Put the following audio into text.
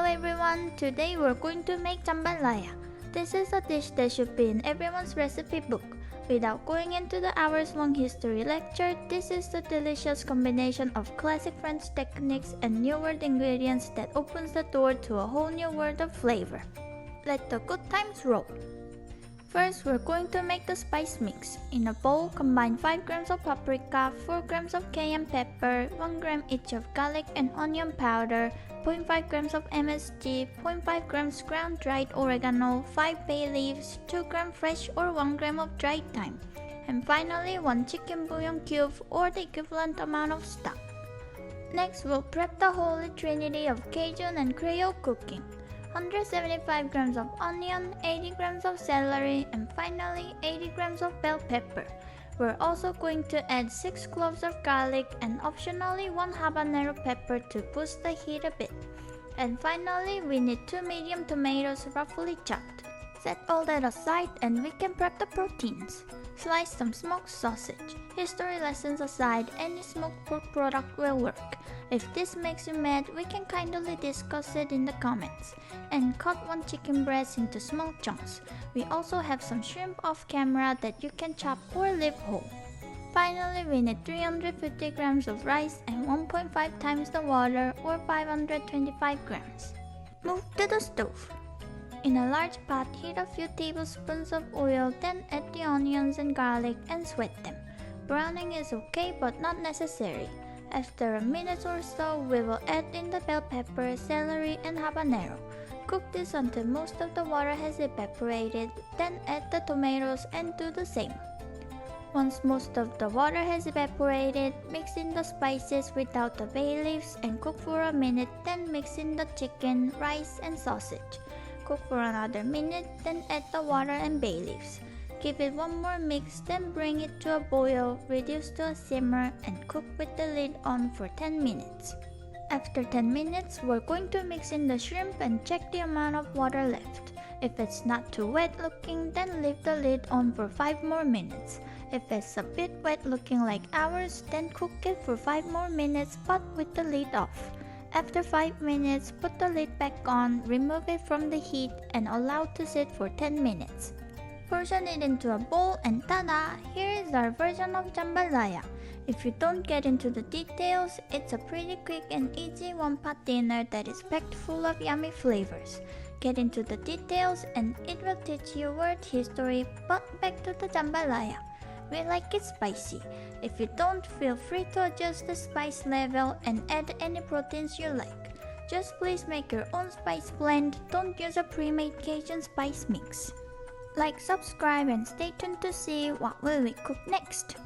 everyone, today we're going to make jambalaya. This is a dish that should be in everyone's recipe book. Without going into the hours-long history lecture, this is the delicious combination of classic French techniques and new world ingredients that opens the door to a whole new world of flavor. Let the good times roll. First, we're going to make the spice mix. In a bowl, combine 5 grams of paprika, 4 grams of cayenne pepper, 1 gram each of garlic and onion powder, 0.5 grams of MSG, 0.5 grams ground dried oregano, 5 bay leaves, 2 grams fresh or 1 gram of dried thyme, and finally 1 chicken bouillon cube or the equivalent amount of stock. Next, we'll prep the holy trinity of Cajun and Creole cooking. 175 grams of onion, 80 grams of celery, and finally 80 grams of bell pepper. We're also going to add 6 cloves of garlic and optionally 1 habanero pepper to boost the heat a bit. And finally, we need 2 medium tomatoes roughly chopped. Set all that aside and we can prep the proteins. Slice some smoked sausage. History lessons aside, any smoked pork product will work. If this makes you mad, we can kindly discuss it in the comments. And cut 1 chicken breast into small chunks. We also have some shrimp off camera that you can chop or leave whole. Finally, we need 350 grams of rice and 1.5 times the water or 525 grams. Move to the stove. In a large pot, heat a few tablespoons of oil, then add the onions and garlic and sweat them. Browning is okay but not necessary. After a minute or so, we will add in the bell pepper, celery, and habanero. Cook this until most of the water has evaporated, then add the tomatoes and do the same. Once most of the water has evaporated, mix in the spices without the bay leaves and cook for a minute, then mix in the chicken, rice, and sausage. Cook for another minute, then add the water and bay leaves. Give it one more mix, then bring it to a boil, reduce to a simmer, and cook with the lid on for 10 minutes. After 10 minutes, we're going to mix in the shrimp and check the amount of water left. If it's not too wet looking, then leave the lid on for 5 more minutes. If it's a bit wet looking like ours, then cook it for 5 more minutes but with the lid off. After 5 minutes, put the lid back on, remove it from the heat, and allow to sit for 10 minutes. Portion it into a bowl and tada! Here is our version of jambalaya. If you don't get into the details, it's a pretty quick and easy one-pot dinner that is packed full of yummy flavors. Get into the details and it will teach you word history, but back to the jambalaya. We like it spicy. If you don't, feel free to adjust the spice level and add any proteins you like. Just please make your own spice blend, don't use a pre-made Cajun spice mix. Like, subscribe, and stay tuned to see what will we cook next.